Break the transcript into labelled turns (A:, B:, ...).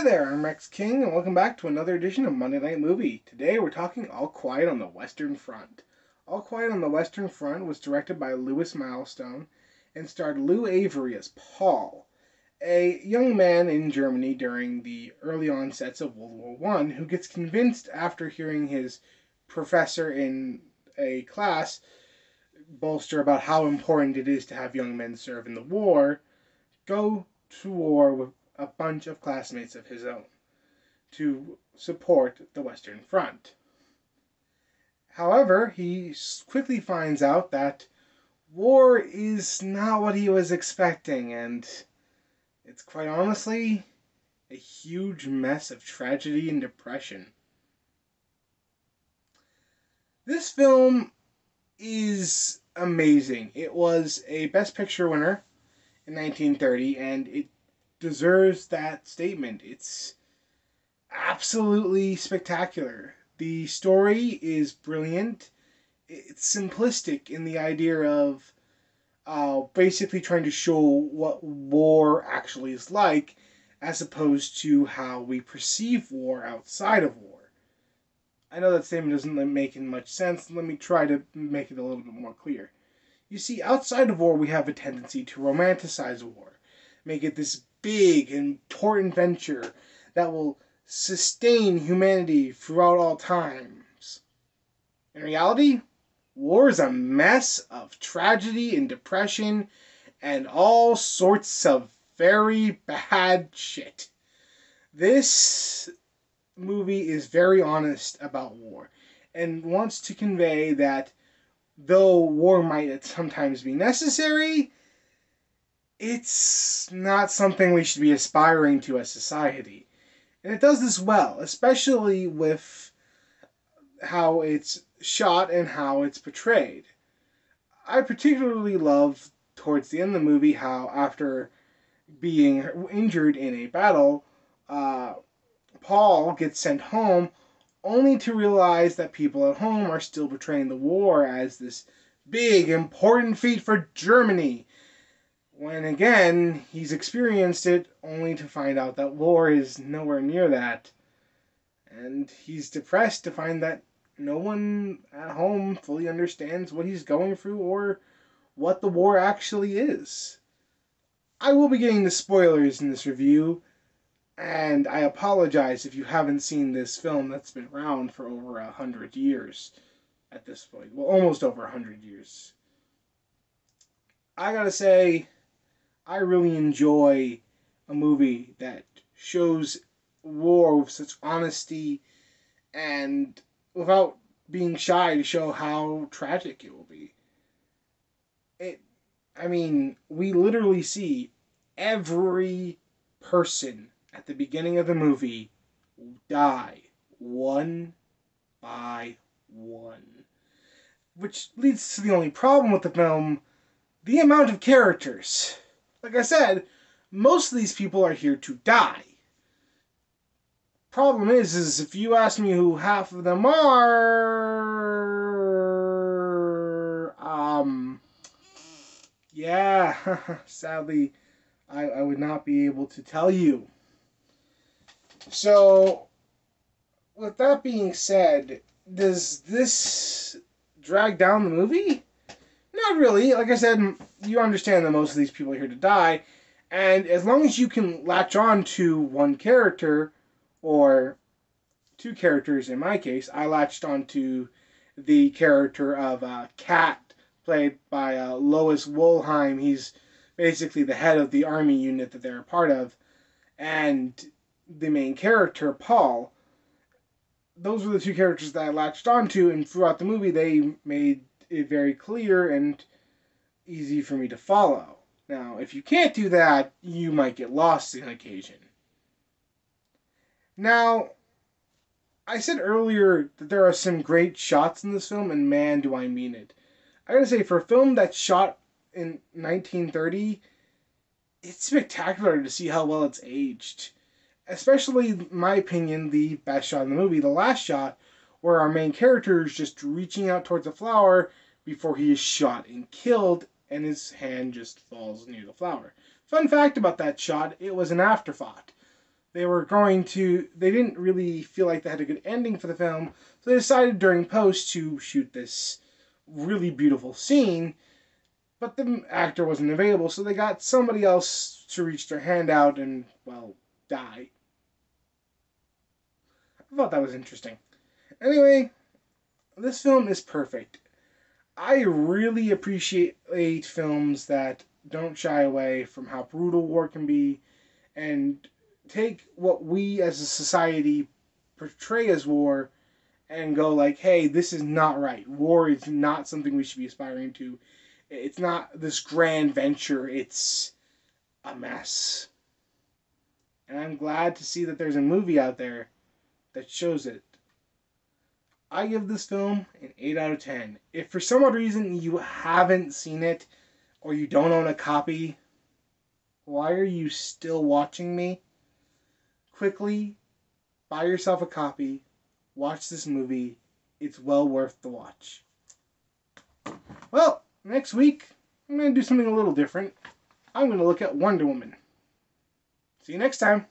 A: there, I'm Rex King, and welcome back to another edition of Monday Night Movie. Today we're talking All Quiet on the Western Front. All Quiet on the Western Front was directed by Milestone and starred Lou Avery as Paul, a young man in Germany during the early onsets of World War I who gets convinced after hearing his professor in a class bolster about how important it is to have young men serve in the war, go to war with a bunch of classmates of his own to support the Western Front. However, he quickly finds out that war is not what he was expecting, and it's quite honestly a huge mess of tragedy and depression. This film is amazing. It was a Best Picture winner in 1930, and it deserves that statement. It's absolutely spectacular. The story is brilliant. It's simplistic in the idea of basically trying to show what war actually is like, as opposed to how we perceive war outside of war. I know that statement doesn't make much sense. Let me try to make it a little bit more clear. You see, outside of war, we have a tendency to romanticize war, make it this big, important venture that will sustain humanity throughout all times. In reality, war is a mess of tragedy and depression and all sorts of very bad shit. This movie is very honest about war and wants to convey that though war might sometimes be necessary, it's not something we should be aspiring to as society. And it does this well, especially with how it's shot and how it's portrayed. I particularly love, towards the end of the movie, how after being injured in a battle, Paul gets sent home only to realize that people at home are still portraying the war as this big, important feat for Germany, when again, he's experienced it only to find out that war is nowhere near that. And he's depressed to find that no one at home fully understands what he's going through or what the war actually is. I will be getting the spoilers in this review, and I apologize if you haven't seen this film that's been around for over 100 years at this point. Well, almost over 100 years. I gotta say, I really enjoy a movie that shows war with such honesty and without being shy to show how tragic it will be. We literally see every person at the beginning of the movie die one by one. Which leads to the only problem with the film, the amount of characters. Like I said, most of these people are here to die. Problem is if you ask me who half of them are, yeah, sadly, I would not be able to tell you. So, with that being said, does this drag down the movie? Not really. Like I said, you understand that most of these people are here to die, and as long as you can latch on to one character, or two characters in my case, I latched on to the character of Kat, played by Lois Wolheim. He's basically the head of the army unit that they're a part of, and the main character, Paul. Those were the two characters that I latched onto, and throughout the movie they made it very clear and easy for me to follow. Now, if you can't do that, you might get lost on occasion. Now, I said earlier that there are some great shots in this film, and man, do I mean it. I gotta say, for a film that's shot in 1930, it's spectacular to see how well it's aged. Especially, in my opinion, the best shot in the movie, the last shot, where our main character is just reaching out towards a flower before he is shot and killed, and his hand just falls near the flower. Fun fact about that shot, it was an afterthought. They didn't really feel like they had a good ending for the film, so they decided during post to shoot this really beautiful scene, but the actor wasn't available, so they got somebody else to reach their hand out and, well, die. I thought that was interesting. Anyway, this film is perfect. I really appreciate films that don't shy away from how brutal war can be and take what we as a society portray as war and go like, hey, this is not right. War is not something we should be aspiring to. It's not this grand venture. It's a mess. And I'm glad to see that there's a movie out there that shows it. I give this film an 8 out of 10. If for some odd reason you haven't seen it or you don't own a copy, why are you still watching me? Quickly buy yourself a copy, watch this movie. It's well worth the watch. Well, next week, I'm going to do something a little different. I'm going to look at Wonder Woman. See you next time.